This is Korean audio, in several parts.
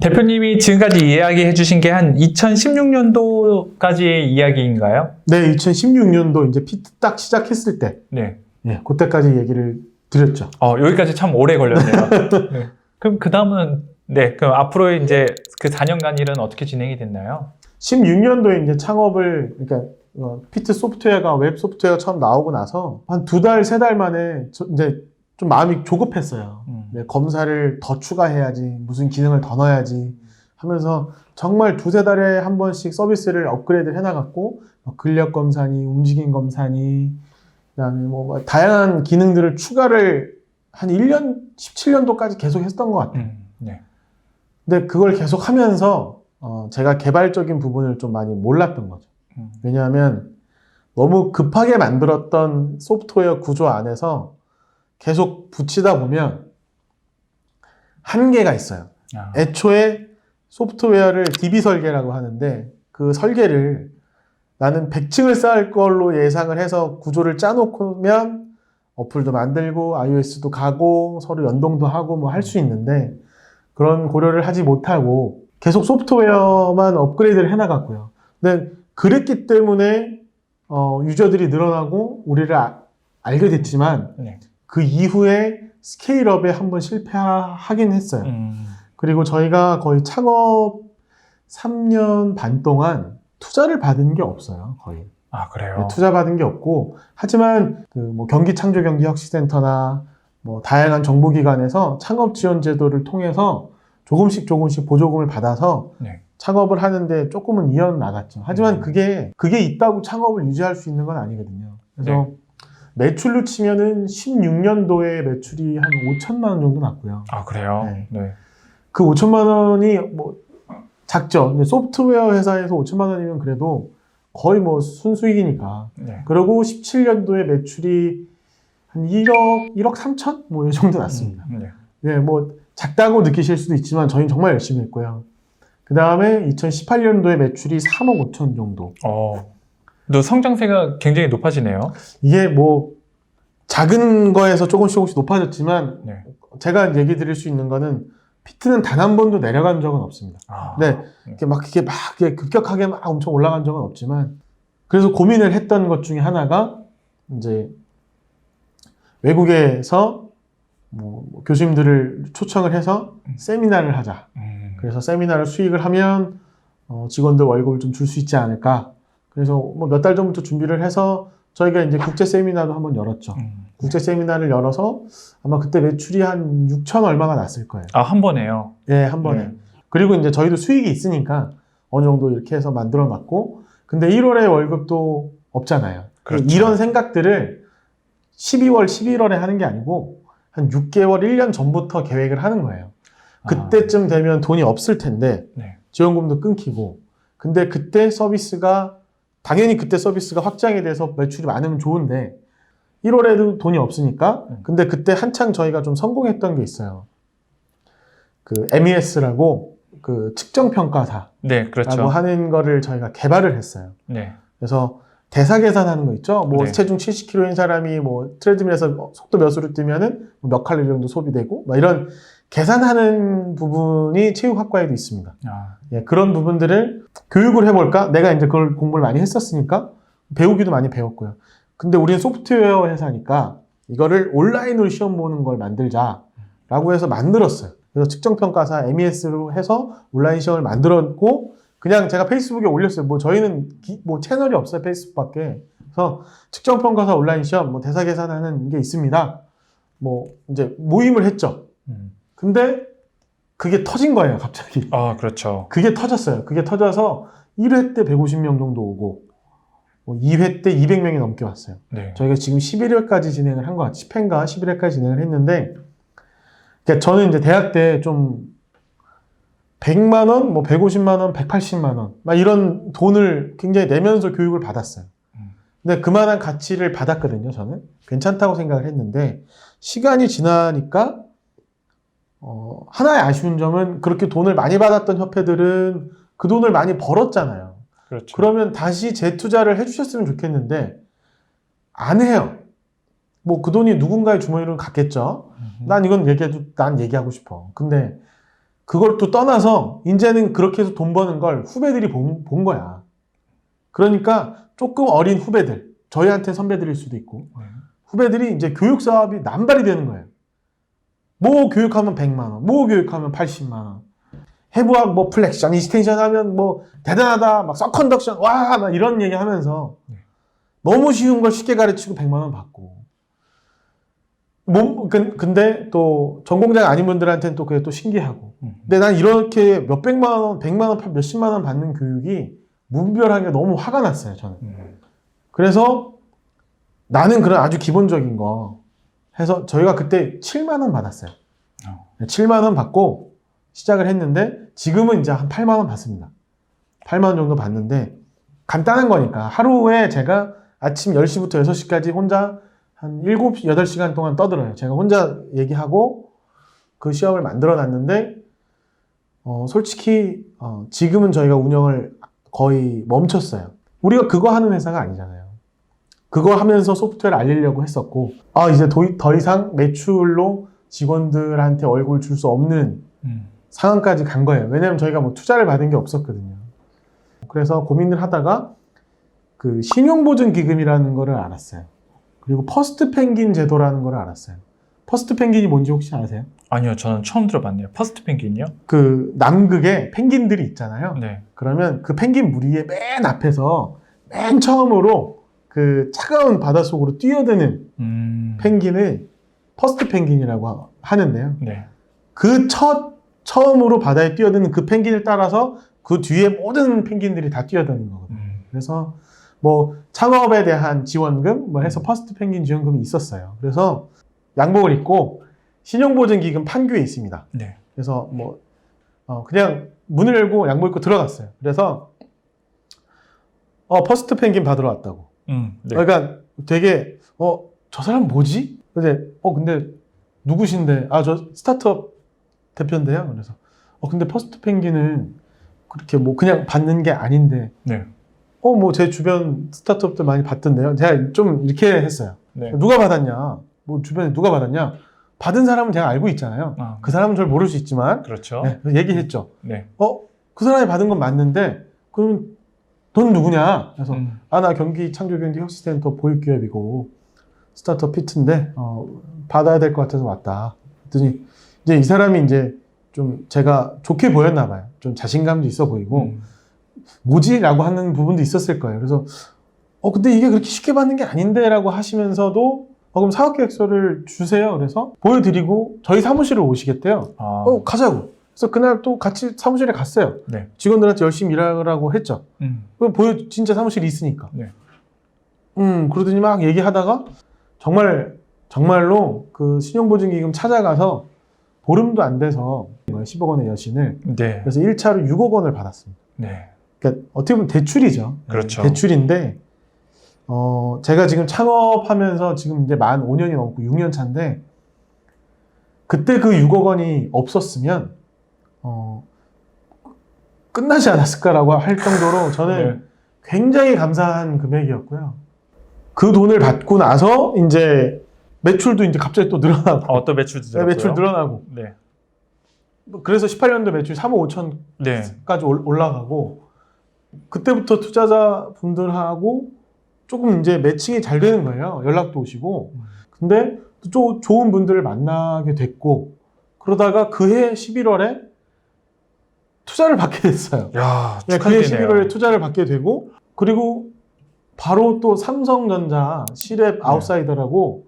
대표님이 지금까지 이야기해 주신 게 한 2016년도까지의 이야기인가요? 네, 2016년도 이제 피트 딱 시작했을 때, 네. 그때까지 얘기를 드렸죠. 여기까지 참 오래 걸렸네요. 네. 그럼 그 다음은, 그럼 앞으로 이제 그 4년간 일은 어떻게 진행이 됐나요? 16년도에 이제 창업을, 그러니까, 피트 소프트웨어가 웹 소프트웨어 처음 나오고 나서 한 2달, 3달 만에 이제 좀 마음이 조급했어요. 검사를 더 추가해야지, 무슨 기능을 더 넣어야지 하면서 정말 2-3달에 한 번씩 서비스를 업그레이드 해나갔고, 근력 검사니, 움직임 검사니, 그다음에 뭐 다양한 기능들을 추가를 한 1년, 17년도까지 계속 했던 것 같아요. 네. 근데 그걸 계속 하면서 제가 개발적인 부분을 좀 많이 몰랐던 거죠. 왜냐하면 너무 급하게 만들었던 소프트웨어 구조 안에서 계속 붙이다 보면 한계가 있어요. 애초에 소프트웨어를 DB 설계라고 하는데 그 설계를 나는 100층을 쌓을 걸로 예상을 해서 구조를 짜놓으면 어플도 만들고 iOS도 가고 서로 연동도 하고 뭐 할 수 있는데 그런 고려를 하지 못하고 계속 소프트웨어만 업그레이드를 해나갔고요. 근데 그랬기 때문에 유저들이 늘어나고 우리를 알게 됐지만 그 이후에 스케일업에 한번 실패하긴 했어요. 그리고 저희가 거의 창업 3년 반 동안 투자를 받은 게 없어요, 거의. 아, 그래요? 네, 투자 받은 게 없고, 하지만 뭐 경기창조경제혁신센터나 뭐 다양한 정부기관에서 창업 지원 제도를 통해서 조금씩 보조금을 받아서 창업을 하는데 조금은 이어나갔죠. 하지만 그게 있다고 창업을 유지할 수 있는 건 아니거든요. 그래서 매출로 치면은 16년도에 매출이 한 5천만 원 정도 났고요. 아, 그래요? 네. 그 5천만 원이 뭐 작죠. 근데 소프트웨어 회사에서 5천만 원이면 그래도 거의 뭐 순수익이니까. 그리고 17년도에 매출이 한 1억 3천? 뭐 이 정도 났습니다. 뭐 작다고 느끼실 수도 있지만 저희는 정말 열심히 했고요. 그 다음에 2018년도에 매출이 3억 5천 정도. 또 성장세가 굉장히 높아지네요. 이게 뭐 작은 거에서 조금씩 높아졌지만 제가 얘기 드릴 수 있는 거는 피트는 단 한 번도 내려간 적은 없습니다. 이렇게 막 급격하게 막 엄청 올라간 적은 없지만 그래서 고민을 했던 것 중에 하나가 이제 외국에서 뭐 교수님들을 초청을 해서 세미나를 하자. 그래서 세미나를 수익을 하면 직원들 월급을 좀 줄 수 있지 않을까. 그래서 뭐 몇 달 전부터 준비를 해서 저희가 이제 국제 세미나도 한번 열었죠. 국제 세미나를 열어서 아마 그때 매출이 한 6천 얼마가 났을 거예요. 아, 한 번에요? 네, 한 번에. 그리고 이제 저희도 수익이 있으니까 어느 정도 이렇게 해서 만들어 놨고, 근데 1월에 월급도 없잖아요. 그렇죠. 이런 생각들을 12월, 11월에 하는 게 아니고 한 6개월, 1년 전부터 계획을 하는 거예요. 그때쯤 되면 돈이 없을 텐데 지원금도 끊기고, 근데 그때 서비스가 당연히 그때 서비스가 확장이 돼서 매출이 많으면 좋은데 1월에도 돈이 없으니까. 근데 그때 한창 저희가 좀 성공했던 게 있어요. 그 MES라고 그 측정평가사 라고 하는 거를 저희가 개발을 했어요. 그래서 대사 계산하는 거 있죠. 뭐 체중 70kg인 사람이 뭐 트레드밀에서 속도 몇으로 뛰면은 몇 칼로리 정도 소비되고 막 이런 계산하는 부분이 체육학과에도 있습니다. 그런 부분들을 교육을 해볼까? 내가 이제 그걸 공부를 많이 했었으니까 배우기도 많이 배웠고요. 근데 우리는 소프트웨어 회사니까 이거를 온라인으로 시험 보는 걸 만들자라고 해서 만들었어요. 그래서 측정평가사 MES로 해서 온라인 시험을 만들었고, 그냥 제가 페이스북에 올렸어요. 뭐 저희는 뭐 채널이 없어요, 페이스북밖에. 그래서 측정평가사 온라인 시험, 뭐 대사 계산하는 게 있습니다. 뭐 이제 모임을 했죠. 근데 그게 터진 거예요, 갑자기. 아, 그렇죠. 그게 터졌어요. 그게 터져서 1회 때 150명 정도 오고, 2회 때 200명이 넘게 왔어요. 저희가 지금 11회까지 진행을 한 것 같아요. 10회인가 11회까지 진행을 했는데, 그러니까 저는 이제 대학 때 좀 100만 원, 뭐 150만 원, 180만 원, 막 이런 돈을 굉장히 내면서 교육을 받았어요. 근데 그만한 가치를 받았거든요, 저는. 괜찮다고 생각을 했는데, 시간이 지나니까, 하나의 아쉬운 점은 그렇게 돈을 많이 받았던 협회들은 그 돈을 많이 벌었잖아요. 그렇죠. 그러면 다시 재투자를 해주셨으면 좋겠는데, 안 해요. 뭐 그 돈이 누군가의 주머니로 갔겠죠. 난 이건 얘기하고 싶어. 근데 그걸 또 떠나서 이제는 그렇게 해서 돈 버는 걸 후배들이 본 거야. 그러니까 조금 어린 후배들, 저희한테 선배들일 수도 있고 후배들이 이제 교육 사업이 남발이 되는 거예요. 뭐 교육하면 100만 원, 뭐 교육하면 80만 원. 해부학 뭐 플렉션, 이스텐션 하면 뭐 대단하다, 막 서컨덕션, 와, 막 이런 얘기 하면서 너무 쉬운 걸 쉽게 가르치고 100만 원 받고. 근데 또 전공자가 아닌 분들한테는 또 그게 또 신기하고. 근데 난 이렇게 몇백만 원, 100만 원, 몇십만 원 받는 교육이 무분별하게 너무 화가 났어요, 저는. 그래서 나는 그런 아주 기본적인 거 해서 저희가 그때 7만 원 받았어요. 7만 원 받고 시작을 했는데 지금은 이제 한 8만 원 받습니다. 8만 원 정도 받는데 간단한 거니까 하루에 제가 아침 10시부터 6시까지 혼자 한 7, 8시간 동안 떠들어요. 제가 혼자 얘기하고 그 시험을 만들어 놨는데 솔직히 지금은 저희가 운영을 거의 멈췄어요. 우리가 그거 하는 회사가 아니잖아요. 그거 하면서 소프트웨어를 알리려고 했었고 이제 더 이상 매출로 직원들한테 얼굴 줄 수 없는 상황까지 간 거예요. 왜냐면 저희가 뭐 투자를 받은 게 없었거든요. 그래서 고민을 하다가 그 신용보증기금이라는 거를 알았어요. 그리고 퍼스트 펭귄 제도라는 거를 알았어요. 퍼스트 펭귄이 뭔지 혹시 아세요? 아니요, 저는 처음 들어봤네요. 퍼스트 펭귄이요? 그 남극에 펭귄들이 있잖아요. 네. 그러면 그 펭귄 무리의 맨 앞에서 맨 처음으로 그 차가운 바닷속으로 뛰어드는 펭귄을 퍼스트 펭귄이라고 하는데요. 네. 그 처음으로 바다에 뛰어드는 그 펭귄을 따라서 그 뒤에 모든 펭귄들이 다 뛰어드는 거거든요. 그래서 뭐 창업에 대한 지원금 뭐 해서 퍼스트 펭귄 지원금이 있었어요. 그래서 양복을 입고 신용보증기금 판교에 있습니다. 네. 그래서 뭐 그냥 문을 열고 양복 입고 들어갔어요. 그래서 퍼스트 펭귄 받으러 왔다고. 네. 그러니까 되게 저 사람 뭐지? 근데 누구신데? 저 스타트업 대표인데요. 그래서 근데 퍼스트 펭귄은 그렇게 뭐 그냥 받는 게 아닌데. 네. 뭐 제 주변 스타트업들 많이 받던데요. 제가 좀 이렇게 했어요. 네. 누가 받았냐? 뭐 주변에 누가 받았냐? 받은 사람은 제가 알고 있잖아요. 그 사람은 잘 모를 수 있지만. 그렇죠. 네, 얘기했죠. 네. 그 사람이 받은 건 맞는데 그럼 넌 누구냐? 그래서 나 경기 창조경제 혁신센터 보육기업이고 스타트업 피트인데 받아야 될 것 같아서 왔다. 그랬더니 이제 이 사람이 이제 좀 제가 좋게 보였나 봐요. 좀 자신감도 있어 보이고 뭐지? 라고 하는 부분도 있었을 거예요. 그래서 근데 이게 그렇게 쉽게 받는 게 아닌데 라고 하시면서도 그럼 사업계획서를 주세요. 그래서 보여드리고 저희 사무실을 오시겠대요. 가자고. 그래서 그날 또 같이 사무실에 갔어요. 네. 직원들한테 열심히 일하라고 했죠. 그럼 진짜 사무실이 있으니까. 네. 그러더니 막 얘기하다가 정말로 그 신용보증기금 찾아가서 보름도 안 돼서 10억 원의 여신을. 네. 그래서 1차로 6억 원을 받았습니다. 네. 그러니까 어떻게 보면 대출이죠. 그렇죠. 대출인데 제가 지금 창업하면서 지금 이제 만 5년이 넘고 6년 차인데 그때 그 6억 원이 없었으면 끝나지 않았을까라고 할 정도로 저는 네. 굉장히 감사한 금액이었고요. 그 돈을 받고 나서 이제 매출도 이제 갑자기 또 늘어나고 또 매출도 네, 매출 늘어나고 네. 그래서 18년도 매출 3억 5천까지 올라가고 그때부터 투자자분들하고 조금 이제 매칭이 잘 되는 거예요. 연락도 오시고. 근데 또 좋은 분들을 만나게 됐고 그러다가 그해 11월에 투자를 받게 됐어요. 야, 네, 그해 축하드리네요. 11월에 투자를 받게 되고 그리고 바로 또 삼성전자 시랩 아웃사이더라고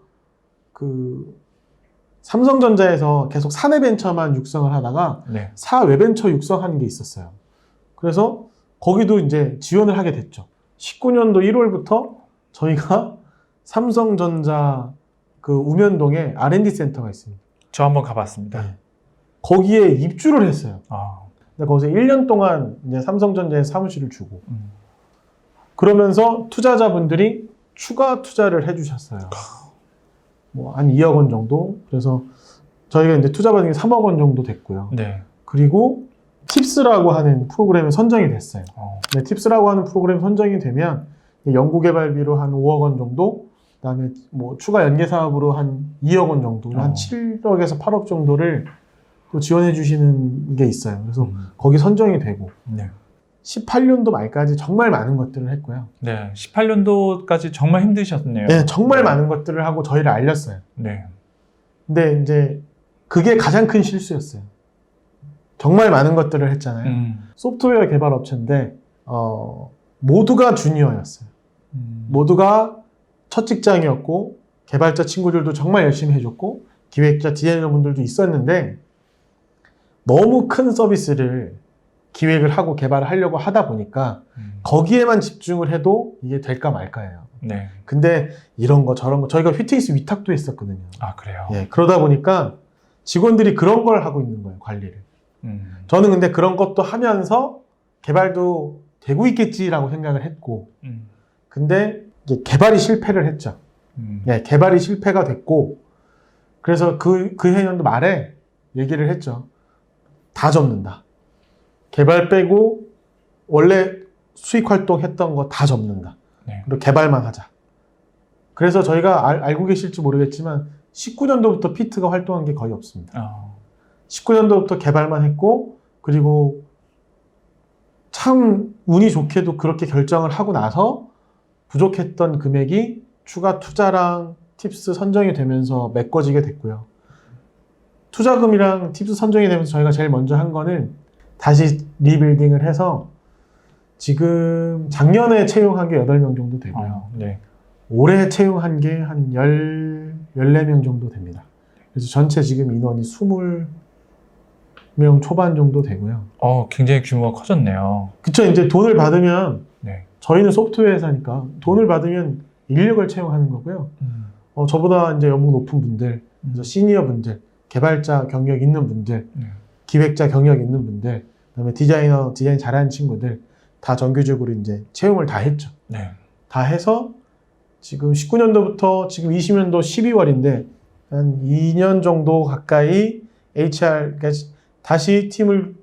그 삼성전자에서 계속 사내벤처만 육성을 하다가 네. 사외벤처 육성하는 게 있었어요. 그래서 거기도 이제 지원을 하게 됐죠. 19년도 1월부터 저희가 삼성전자 그 우면동에 R&D 센터가 있습니다. 저 한번 가봤습니다. 네. 거기에 입주를 했어요. 아. 근데 거기서 1년 동안 이제 삼성전자에 사무실을 주고 그러면서 투자자분들이 추가 투자를 해주셨어요. 뭐 한 2억 원 정도. 그래서 저희가 이제 투자 받은 게 3억 원 정도 됐고요. 네. 그리고 팁스라고 하는 프로그램에 선정이 됐어요. 네, 팁스라고 하는 프로그램 선정이 되면 연구개발비로 한 5억 원 정도, 그다음에 뭐 추가 연계 사업으로 한 2억 원 정도, 한 7억에서 8억 정도를 또 지원해 주시는 게 있어요. 그래서 음. 거기 선정이 되고 네. 18년도 말까지 정말 많은 것들을 했고요. 네. 18년도까지 정말 힘드셨네요. 네, 정말 네. 많은 것들을 하고 저희를 알렸어요. 네. 근데 이제 그게 가장 큰 실수였어요. 정말 많은 것들을 했잖아요. 소프트웨어 개발 업체인데 모두가 주니어였어요. 모두가 첫 직장이었고 개발자 친구들도 정말 열심히 해줬고 기획자 디자이너분들도 있었는데 너무 큰 서비스를 기획을 하고 개발을 하려고 하다 보니까 거기에만 집중을 해도 이게 될까 말까예요. 네. 근데 이런 거 저런 거 저희가 휘트니스 위탁도 했었거든요. 아, 그래요? 예, 그러다 보니까 직원들이 그런 걸 하고 있는 거예요, 관리를. 저는 근데 그런 것도 하면서 개발도 되고 있겠지라고 생각을 했고, 근데 이제 개발이 실패를 했죠. 네, 개발이 실패가 됐고, 그래서 그 해년도 말에 얘기를 했죠. 다 접는다. 개발 빼고 원래 수익 활동했던 거 다 접는다. 네. 그리고 개발만 하자. 그래서 저희가 알고 계실지 모르겠지만 19년도부터 피트가 활동한 게 거의 없습니다. 19년도부터 개발만 했고 그리고 참 운이 좋게도 그렇게 결정을 하고 나서 부족했던 금액이 추가 투자랑 팁스 선정이 되면서 메꿔지게 됐고요. 투자금이랑 팁스 선정이 되면서 저희가 제일 먼저 한 거는 다시 리빌딩을 해서 지금 작년에 채용한 게 8명 정도 되고요. 네. 올해 채용한 게 한 14명 정도 됩니다. 그래서 전체 지금 인원이 20명 초반 정도 되고요. 굉장히 규모가 커졌네요. 그쵸. 이제 돈을 받으면, 네. 저희는 소프트웨어 회사니까 돈을 받으면 인력을 채용하는 거고요. 저보다 이제 연봉 높은 분들, 그래서 시니어 분들, 개발자 경력 있는 분들, 기획자 경력 있는 분들, 그다음에 디자인 잘하는 친구들, 다 정규직으로 이제 채용을 다 했죠. 네. 다 해서 지금 19년도부터 지금 20년도 12월인데 한 2년 정도 가까이 HR, 그러니까 다시 팀을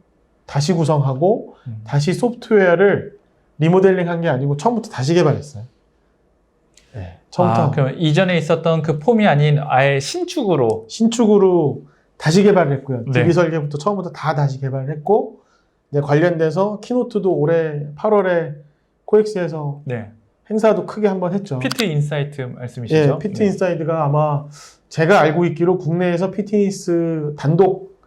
다시 구성하고 다시 소프트웨어를 리모델링 한 게 아니고 처음부터 다시 개발했어요. 네, 처음부터. 그럼 이전에 있었던 그 폼이 아닌 아예 신축으로 다시 개발을 했고요. 네. DB 설계부터 처음부터 다 다시 개발을 했고 이제 관련돼서 키노트도 올해 8월에 코엑스에서 네. 행사도 크게 한번 했죠. 피트 인사이트 말씀이시죠? 예, 피트 인사이드가 아마 제가 알고 있기로 국내에서 피트니스 단독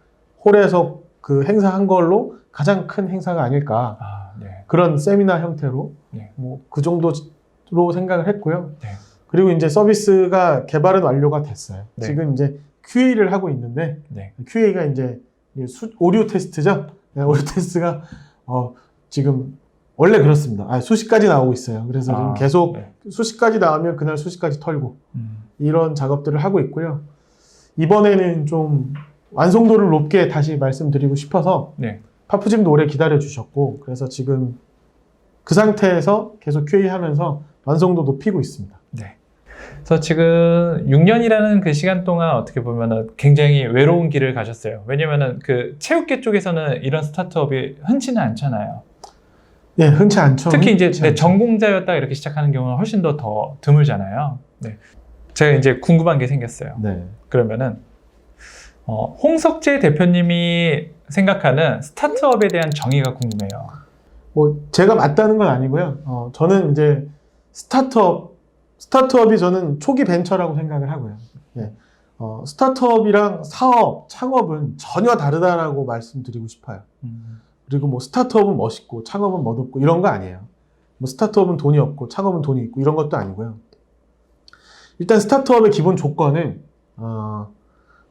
홀에서 그 행사한 걸로 가장 큰 행사가 아닐까. 네. 그런 세미나 형태로 네. 뭐 그 정도로 생각을 했고요. 네. 그리고 이제 서비스가 개발은 완료가 됐어요. 네. 지금 이제 QA를 하고 있는데 네. QA가 이제 오류 테스트죠. 네, 오류 테스트가 지금 원래 그렇습니다. 수식까지 나오고 있어요. 그래서 지금 계속 네. 수식까지 나오면 그날 수식까지 털고 이런 작업들을 하고 있고요. 이번에는 좀 완성도를 높게 다시 말씀드리고 싶어서 네. 파프짐도 오래 기다려 주셨고 그래서 지금 그 상태에서 계속 QA 하면서 완성도 높이고 있습니다. 네. 그래서 지금 6년이라는 그 시간 동안 어떻게 보면 굉장히 외로운 길을 가셨어요. 왜냐면은 그 체육계 쪽에서는 이런 스타트업이 흔치는 않잖아요. 네, 흔치 않죠. 특히 이제 흔치 않죠. 전공자였다 이렇게 시작하는 경우는 훨씬 더 드물잖아요. 네. 제가 이제 궁금한 게 생겼어요. 네. 그러면은 홍석재 대표님이 생각하는 스타트업에 대한 정의가 궁금해요. 뭐 제가 맞다는 건 아니고요. 저는 이제 스타트업이 저는 초기 벤처라고 생각을 하고요. 예. 스타트업이랑 사업, 창업은 전혀 다르다라고 말씀드리고 싶어요. 그리고 뭐 스타트업은 멋있고 창업은 멋없고 이런 거 아니에요. 뭐 스타트업은 돈이 없고 창업은 돈이 있고 이런 것도 아니고요. 일단 스타트업의 기본 조건은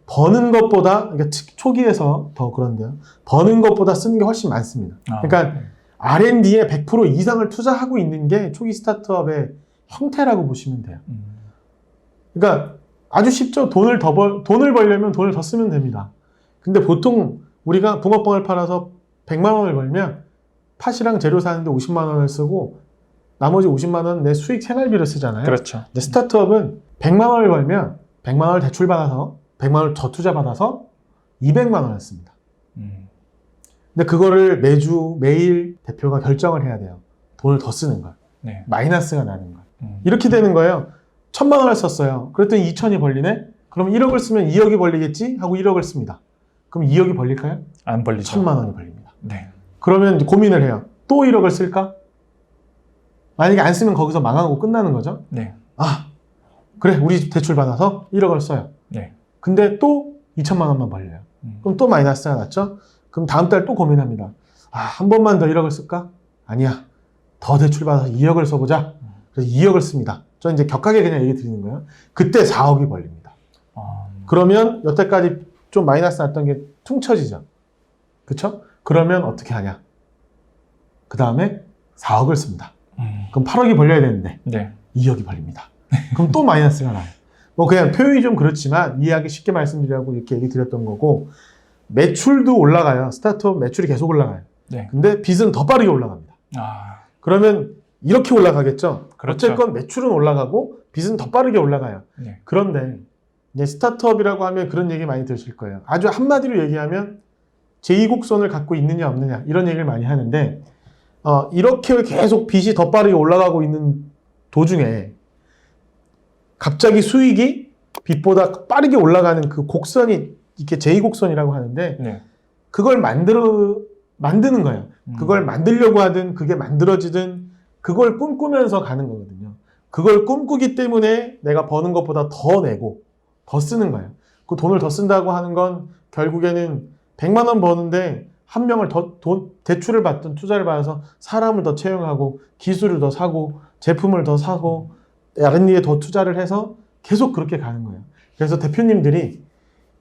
버는 것보다, 그러니까 초기에서 더 그런데요. 버는 것보다 쓰는 게 훨씬 많습니다. 그러니까 R&D에 100% 이상을 투자하고 있는 게 초기 스타트업의 형태라고 보시면 돼요. 그러니까 아주 쉽죠. 돈을 벌려면 돈을 더 쓰면 됩니다. 근데 보통 우리가 붕어빵을 팔아서 100만 원을 벌면 팥이랑 재료 사는데 50만 원을 쓰고 나머지 50만 원은 내 수익 생활비로 쓰잖아요. 그렇죠. 근데 스타트업은 100만 원을 벌면 100만 원을 대출받아서 100만 원을 더 투자받아서 200만 원을 씁니다. 근데 그거를 매일 대표가 결정을 해야 돼요. 돈을 더 쓰는 걸. 네. 마이너스가 나는 걸. 이렇게 되는 거예요. 1000만 원을 썼어요. 그랬더니 2000이 벌리네? 그럼 1억을 쓰면 2억이 벌리겠지? 하고 1억을 씁니다. 그럼 2억이 벌릴까요? 안 벌리죠. 1,000만 원이 벌립니다. 네. 그러면 이제 고민을 해요. 또 1억을 쓸까? 만약에 안 쓰면 거기서 망하고 끝나는 거죠. 네. 아, 그래, 우리 집 대출 받아서 1억을 써요. 네. 근데 또 2천만 원만 벌려요. 그럼 또 마이너스가 났죠? 그럼 다음 달 또 고민합니다. 아, 한 번만 더 1억을 쓸까? 아니야. 더 대출 받아서 2억을 써보자. 그래서 2억을 씁니다. 저는 이제 격하게 그냥 얘기 드리는 거예요. 그때 4억이 벌립니다. 그러면 여태까지 좀 마이너스 났던 게 퉁쳐지죠. 그쵸? 그러면 어떻게 하냐? 그 다음에 4억을 씁니다. 그럼 8억이 벌려야 되는데 네. 2억이 벌립니다. 그럼 또 마이너스가 나요. 뭐 그냥 표현이 좀 그렇지만 이해하기 쉽게 말씀드리라고 이렇게 얘기 드렸던 거고, 매출도 올라가요. 스타트업 매출이 계속 올라가요. 네. 근데 빚은 더 빠르게 올라갑니다. 아, 그러면 이렇게 올라가겠죠. 그렇죠. 어쨌건 매출은 올라가고 빚은 더 빠르게 올라가요. 네. 그런데 이제 스타트업이라고 하면 그런 얘기 많이 들으실 거예요. 아주 한마디로 얘기하면 제2곡선을 갖고 있느냐 없느냐 이런 얘기를 많이 하는데, 이렇게 계속 빚이 더 빠르게 올라가고 있는 도중에 갑자기 수익이 빚보다 빠르게 올라가는 그 곡선이 이렇게 제2곡선이라고 하는데, 네. 그걸 만드는 거예요. 그걸 만들려고 하든 그게 만들어지든 그걸 꿈꾸면서 가는 거거든요. 그걸 꿈꾸기 때문에 내가 버는 것보다 더 내고 더 쓰는 거예요. 그 돈을 더 쓴다고 하는 건 결국에는 100만 원 버는데 한 명을 대출을 받든 투자를 받아서 사람을 더 채용하고 기술을 더 사고 제품을 더 사고 R&D에 더 투자를 해서 계속 그렇게 가는 거예요. 그래서 대표님들이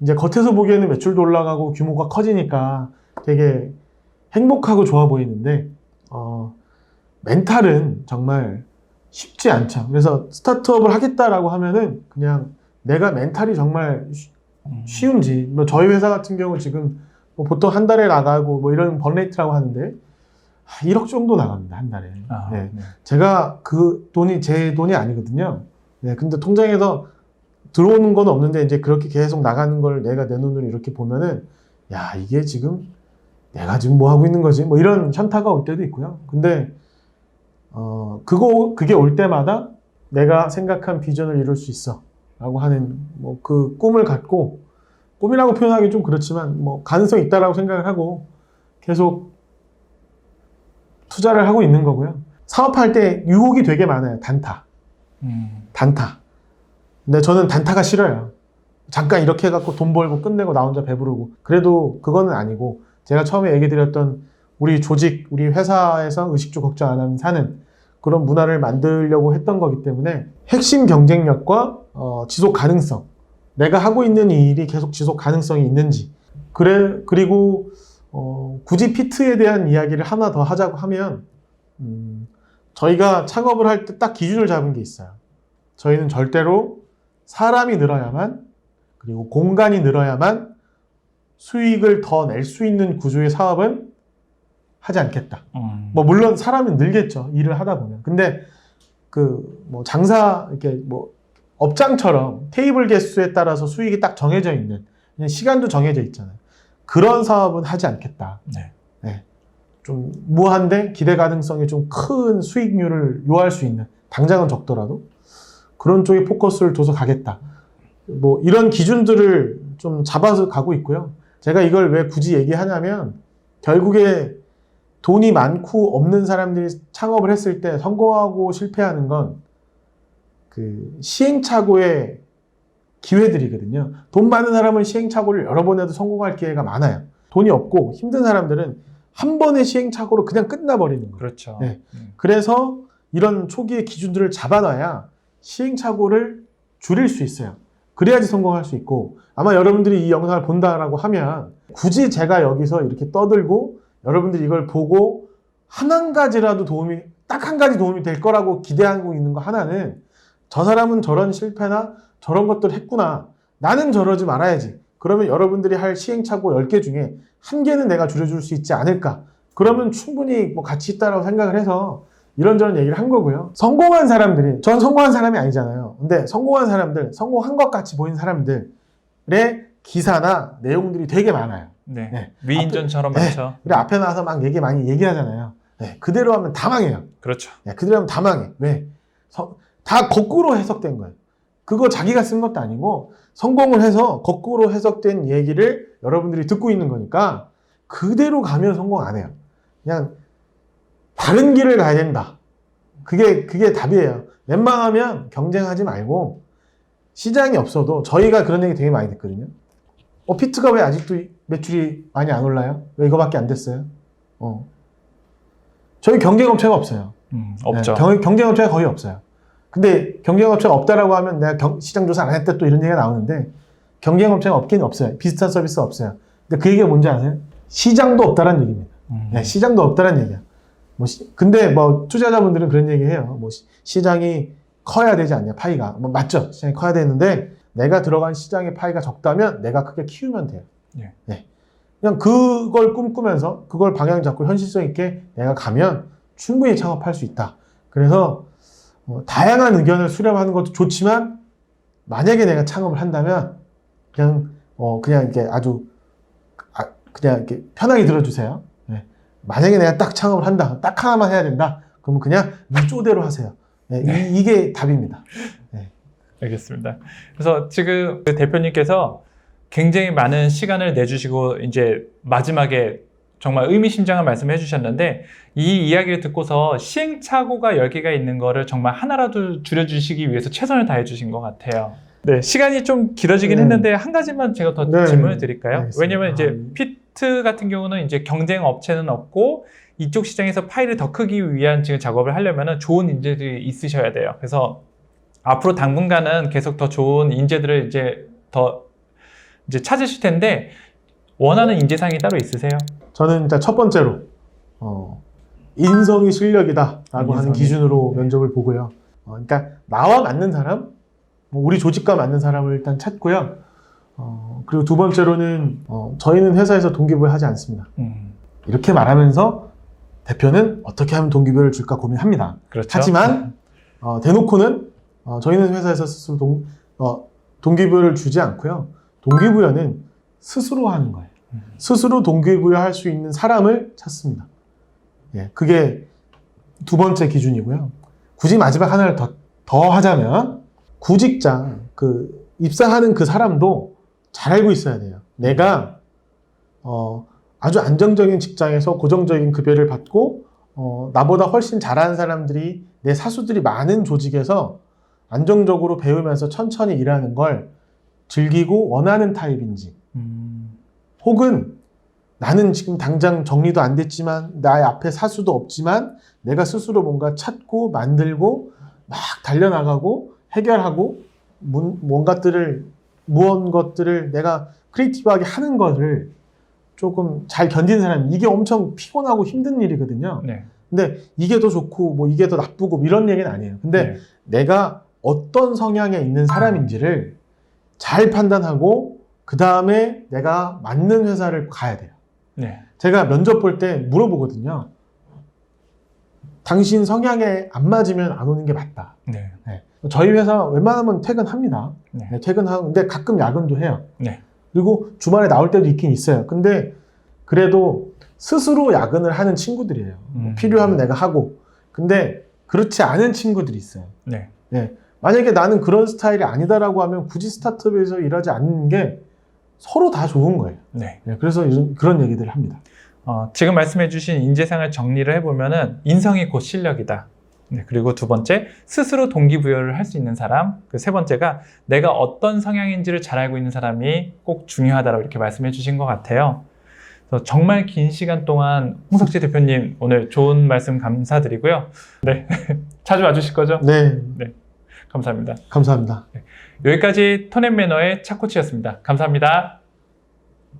이제 겉에서 보기에는 매출도 올라가고 규모가 커지니까 되게 행복하고 좋아 보이는데, 멘탈은 정말 쉽지 않죠. 그래서 스타트업을 하겠다라고 하면은 그냥 내가 멘탈이 정말 쉬운지, 뭐 저희 회사 같은 경우 지금 뭐 보통 한 달에 나가고 뭐 이런 번레이트라고 하는데 1억 정도 나갑니다, 한 달에. 아, 네. 네. 제가 그 돈이 제 돈이 아니거든요. 네, 근데 통장에서 들어오는 건 없는데 이제 그렇게 계속 나가는 걸 내가 내 눈으로 이렇게 보면은, 야, 이게 지금 내가 지금 뭐 하고 있는 거지? 뭐 이런 현타가 올 때도 있고요. 근데 그게 올 때마다 내가 생각한 비전을 이룰 수 있어 라고 하는 뭐 그 꿈을 갖고, 꿈이라고 표현하기 좀 그렇지만 뭐 가능성이 있다라고 생각을 하고 계속 투자를 하고 있는 거고요. 사업할 때 유혹이 되게 많아요. 단타. 근데 저는 단타가 싫어요. 잠깐 이렇게 해갖고 돈 벌고 끝내고 나 혼자 배부르고. 그래도 그거는 아니고, 제가 처음에 얘기 드렸던 우리 조직, 우리 회사에서 의식주 걱정 안 하면 사는 그런 문화를 만들려고 했던 거기 때문에 핵심 경쟁력과 지속 가능성, 내가 하고 있는 이 일이 계속 지속 가능성이 있는지, 그리고 굳이 피트에 대한 이야기를 하나 더 하자고 하면, 저희가 창업을 할 때 딱 기준을 잡은 게 있어요. 저희는 절대로 사람이 늘어야만, 그리고 공간이 늘어야만 수익을 더 낼 수 있는 구조의 사업은 하지 않겠다. 뭐 물론 사람이 늘겠죠, 일을 하다 보면. 근데 뭐 장사, 이렇게 뭐 업장처럼 테이블 개수에 따라서 수익이 딱 정해져 있는, 그냥 시간도 정해져 있잖아요. 그런 사업은 하지 않겠다. 네. 네. 좀 무한대 기대 가능성이 좀 큰 수익률을 요할 수 있는, 당장은 적더라도 그런 쪽에 포커스를 둬서 가겠다. 뭐 이런 기준들을 좀 잡아서 가고 있고요. 제가 이걸 왜 굳이 얘기하냐면, 결국에 돈이 많고 없는 사람들이 창업을 했을 때 성공하고 실패하는 건 그 시행착오의 기회들이거든요. 돈 많은 사람은 시행착오를 여러 번 해도 성공할 기회가 많아요. 돈이 없고 힘든 사람들은 한 번의 시행착오로 그냥 끝나버리는 거예요. 그렇죠. 네. 그래서 이런 초기의 기준들을 잡아놔야 시행착오를 줄일 수 있어요. 그래야지 성공할 수 있고, 아마 여러분들이 이 영상을 본다라고 하면 굳이 제가 여기서 이렇게 떠들고 여러분들이 이걸 보고 한 가지라도 딱 한 가지 도움이 될 거라고 기대하고 있는 거 하나는, 저 사람은 저런 실패나 저런 것들 했구나, 나는 저러지 말아야지. 그러면 여러분들이 할 시행착오 10개 중에 한 개는 내가 줄여줄 수 있지 않을까. 그러면 충분히 뭐 가치 있다라고 생각을 해서 이런저런 얘기를 한 거고요. 성공한 사람들이, 전 성공한 사람이 아니잖아요. 근데 성공한 사람들, 성공한 것 같이 보이는 사람들의 기사나 내용들이 되게 많아요. 네. 네. 위인전처럼 많죠. 그래, 앞에 나와서 막 많이 얘기하잖아요. 네. 그대로 하면 다 망해요. 그렇죠. 네. 그대로 하면 다 망해. 왜? 다 거꾸로 해석된 거예요. 그거 자기가 쓴 것도 아니고 성공을 해서 거꾸로 해석된 얘기를 여러분들이 듣고 있는 거니까 그대로 가면 성공 안 해요. 그냥 다른 길을 가야 된다. 그게 답이에요. 웬만하면 경쟁하지 말고 시장이 없어도 저희가 그런 얘기 되게 많이 듣거든요. 피트가 왜 아직도 매출이 많이 안 올라요? 왜 이거밖에 안 됐어요? 저희 경쟁업체가 없어요. 없죠. 네, 경쟁업체가 거의 없어요. 근데 경쟁업체가 없다라고 하면 내가 시장조사 안 했다 또 이런 얘기가 나오는데 경쟁업체가 없긴 없어요. 비슷한 서비스가 없어요. 근데 그 얘기가 뭔지 아세요? 시장도 없다라는 얘기입니다. 네, 시장도 없다라는 얘기야. 근데 투자자분들은 그런 얘기해요. 시장이 커야 되지 않냐, 파이가. 맞죠? 시장이 커야 되는데 내가 들어간 시장의 파이가 적다면 내가 크게 키우면 돼요. 예. 네. 그냥 그걸 꿈꾸면서 그걸 방향 잡고 현실성 있게 내가 가면 충분히 창업할 수 있다. 그래서 다양한 의견을 수렴하는 것도 좋지만 만약에 내가 창업을 한다면 그냥 이렇게 아주 그냥 이렇게 편하게 들어주세요. 네. 만약에 내가 딱 창업을 한다, 딱 하나만 해야 된다. 그러면 그냥 네 쪼대로 하세요. 네. 네. 이게 답입니다. 네. 알겠습니다. 그래서 지금 그 대표님께서 굉장히 많은 시간을 내주시고 이제 마지막에 정말 의미심장한 말씀을 해주셨는데 이 이야기를 듣고서 시행착오가 10개가 있는 거를 정말 하나라도 줄여주시기 위해서 최선을 다해주신 것 같아요. 네, 시간이 좀 길어지긴 했는데 한 가지만 제가 더 질문을 드릴까요? 알겠습니다. 왜냐면 이제 피트 같은 경우는 이제 경쟁 업체는 없고 이쪽 시장에서 파일을 더 크기 위한 지금 작업을 하려면 좋은 인재들이 있으셔야 돼요. 그래서 앞으로 당분간은 계속 더 좋은 인재들을 이제 찾으실 텐데 원하는 인재상이 따로 있으세요? 저는 일단 첫 번째로 인성이 실력이다라고 하는 기준으로 면접을 보고요. 그러니까 나와 맞는 사람, 우리 조직과 맞는 사람을 일단 찾고요. 그리고 두 번째로는 저희는 회사에서 동기부여 하지 않습니다. 이렇게 말하면서 대표는 어떻게 하면 동기부여를 줄까 고민합니다. 그렇죠. 하지만 대놓고는 저희는 회사에서 스스로 동기부여를 주지 않고요. 동기부여는 스스로 하는 거예요. 스스로 동기부여할 수 있는 사람을 찾습니다. 예, 그게 두 번째 기준이고요. 굳이 마지막 하나를 더 하자면 구직자, 입사하는 그 사람도 잘 알고 있어야 돼요. 내가 아주 안정적인 직장에서 고정적인 급여를 받고 나보다 훨씬 잘하는 사람들이, 내 사수들이 많은 조직에서 안정적으로 배우면서 천천히 일하는 걸 즐기고 원하는 타입인지, 혹은 나는 지금 당장 정리도 안 됐지만 나의 앞에 사수도 없지만 내가 스스로 뭔가 찾고 만들고 막 달려나가고 해결하고 무언것들을 내가 크리에이티브하게 하는 것을 조금 잘 견디는 사람, 이게 엄청 피곤하고 힘든 일이거든요. 네. 근데 이게 더 좋고 이게 더 나쁘고 이런 얘기는 아니에요. 근데 내가 어떤 성향에 있는 사람인지를 잘 판단하고 그 다음에 내가 맞는 회사를 가야 돼요. 네. 제가 면접 볼 때 물어보거든요. 당신 성향에 안 맞으면 안 오는 게 맞다. 네. 네. 저희 회사 웬만하면 퇴근합니다. 네. 네, 퇴근하는데 가끔 야근도 해요. 네. 그리고 주말에 나올 때도 있긴 있어요. 근데 그래도 스스로 야근을 하는 친구들이에요. 필요하면 내가 하고. 근데 그렇지 않은 친구들이 있어요. 네. 네. 만약에 나는 그런 스타일이 아니다라고 하면 굳이 스타트업에서 일하지 않는 게 서로 다 좋은 거예요. 네. 네, 그래서 그런 얘기들을 합니다. 지금 말씀해주신 인재상을 정리를 해보면은 인성이 곧 실력이다. 네, 그리고 두 번째, 스스로 동기부여를 할 수 있는 사람. 그 세 번째가 내가 어떤 성향인지를 잘 알고 있는 사람이 꼭 중요하다고 이렇게 말씀해 주신 것 같아요. 그래서 정말 긴 시간 동안 홍석재 대표님 오늘 좋은 말씀 감사드리고요. 네, 자주 와주실 거죠? 네. 네, 감사합니다. 감사합니다. 여기까지 톤앤매너의 차코치였습니다. 감사합니다.